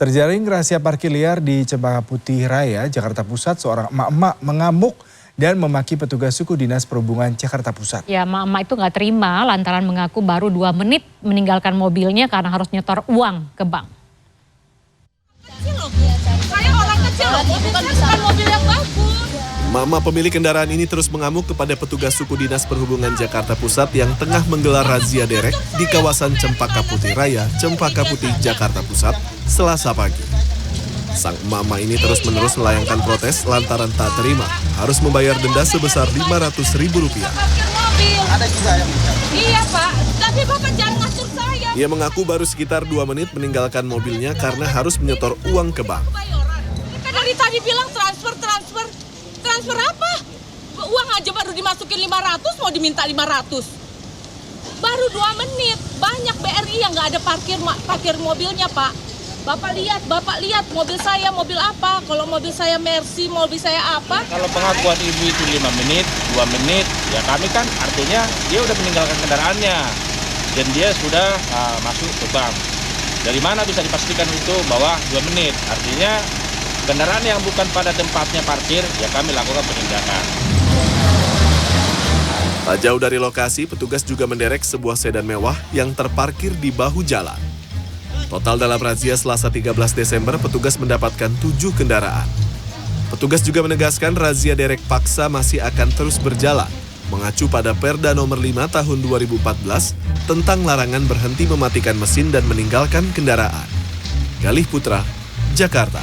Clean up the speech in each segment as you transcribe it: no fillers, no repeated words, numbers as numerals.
Terjaring rahasia parkir liar di Cempaka Putih Raya, Jakarta Pusat, seorang emak-emak mengamuk dan memaki petugas suku dinas perhubungan Jakarta Pusat. Ya, emak-emak itu nggak terima lantaran mengaku baru 2 menit meninggalkan mobilnya karena harus nyetor uang ke bank. Saya orang kecil loh, bukan mobil yang bagus. Mama pemilik kendaraan ini terus mengamuk kepada petugas suku dinas perhubungan Jakarta Pusat yang tengah menggelar razia derek di kawasan Cempaka Putih Raya, Cempaka Putih, Jakarta Pusat, Selasa pagi. Sang mama ini terus-menerus melayangkan protes lantaran tak terima harus membayar denda sebesar Rp500.000. Iya Pak, tapi Bapak jangan ngatur saya. Ia mengaku baru sekitar 2 menit meninggalkan mobilnya karena harus menyetor uang ke bank. Dari tadi bilang transfer apa? Uang aja baru dimasukin 500, mau diminta 500. Baru 2 menit, banyak BRI yang nggak ada parkir mobilnya Pak. Bapak lihat mobil saya mobil apa? Kalau mobil saya Mercy, mobil saya apa? Kalau pengakuan ibu itu 5 menit, 2 menit, ya kami kan artinya dia udah meninggalkan kendaraannya dan dia sudah masuk ke bank. Dari mana bisa dipastikan itu bahwa 2 menit? Artinya kendaraan yang bukan pada tempatnya parkir, ya kami lakukan penindakan. Tak jauh dari lokasi, petugas juga menderek sebuah sedan mewah yang terparkir di bahu jalan. Total dalam razia Selasa 13 Desember, petugas mendapatkan 7 kendaraan. Petugas juga menegaskan razia derek paksa masih akan terus berjalan, mengacu pada Perda Nomor 5 Tahun 2014 tentang larangan berhenti mematikan mesin dan meninggalkan kendaraan. Galih Putra, Jakarta.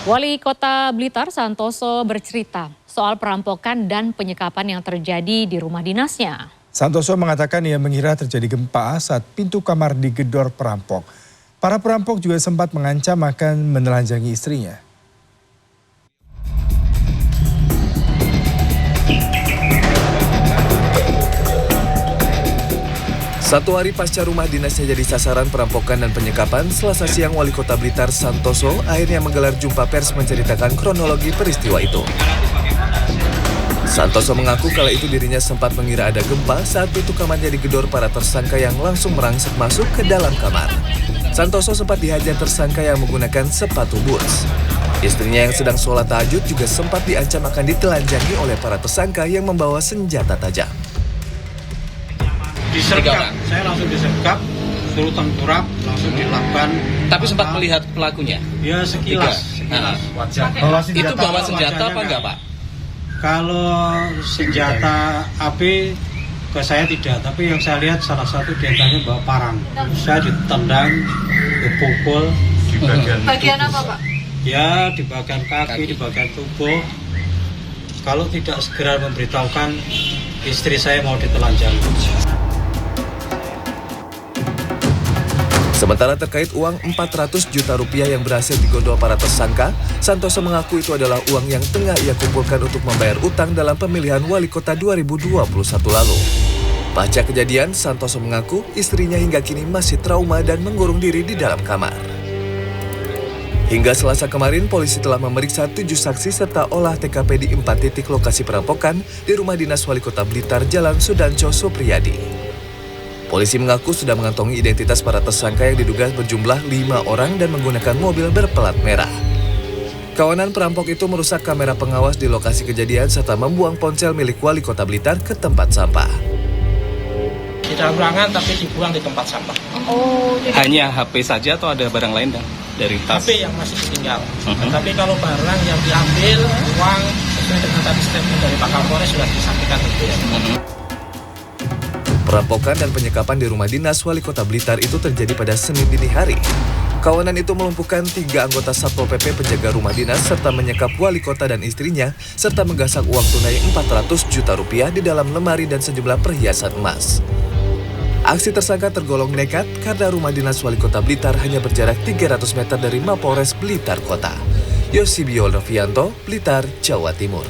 Wali Kota Blitar Santoso bercerita soal perampokan dan penyekapan yang terjadi di rumah dinasnya. Santoso mengatakan ia mengira terjadi gempa saat pintu kamar digedor perampok. Para perampok juga sempat mengancam akan menelanjangi istrinya. Satu hari pasca rumah dinasnya jadi sasaran perampokan dan penyekapan, Selasa siang Wali Kota Blitar Santoso akhirnya menggelar jumpa pers menceritakan kronologi peristiwa itu. Santoso mengaku kala itu dirinya sempat mengira ada gempa saat pintu kamarnya digedor para tersangka yang langsung merangsek masuk ke dalam kamar. Santoso sempat dihajar tersangka yang menggunakan sepatu boots. Istrinya yang sedang sholat tahajud juga sempat diancam akan ditelanjangi oleh para tersangka yang membawa senjata tajam. Disergap, saya langsung disergap, suruh tengkurap, langsung dilakukan. Tapi sempat melihat pelakunya? Ya sekilas. Wajah. Itu bawa senjata apa enggak Pak? Kalau senjata api ke saya tidak, tapi yang saya lihat salah satu diantaranya bawa parang. Saya ditendang, dipukul. Di bagian apa Pak? Ya di bagian kaki, di bagian tubuh. Kalau tidak segera memberitahukan istri saya mau ditelanjangi. Sementara terkait uang Rp400 juta yang berhasil digondol para tersangka, Santoso mengaku itu adalah uang yang tengah ia kumpulkan untuk membayar utang dalam pemilihan wali kota 2021 lalu. Pasca kejadian, Santoso mengaku istrinya hingga kini masih trauma dan mengurung diri di dalam kamar. Hingga Selasa kemarin, polisi telah memeriksa 7 saksi serta olah TKP di 4 titik lokasi perampokan di rumah dinas Wali Kota Blitar Jalan Sudanco Supriyadi. Polisi mengaku sudah mengantongi identitas para tersangka yang diduga berjumlah 5 orang dan menggunakan mobil berplat merah. Kawanan perampok itu merusak kamera pengawas di lokasi kejadian serta membuang ponsel milik Wali Kota Blitar ke tempat sampah. Di dalam ruangan tapi dibuang di tempat sampah. Hanya HP saja atau ada barang lain dari tas? HP yang masih ditinggal. Tapi kalau barang yang diambil, uang sesuai dengan tadi statement dari Pak Kapolres sudah disampaikan itu ya. Perampokan dan penyekapan di rumah dinas Wali Kota Blitar itu terjadi pada Senin dini hari. Kawanan itu melumpuhkan 3 anggota Satpol PP penjaga rumah dinas serta menyekap Wali Kota dan istrinya serta menggasak uang tunai Rp400 juta di dalam lemari dan sejumlah perhiasan emas. Aksi tersangka tergolong nekat karena rumah dinas Wali Kota Blitar hanya berjarak 300 meter dari Mapolres Blitar Kota. Yosibio Novianto, Blitar, Jawa Timur.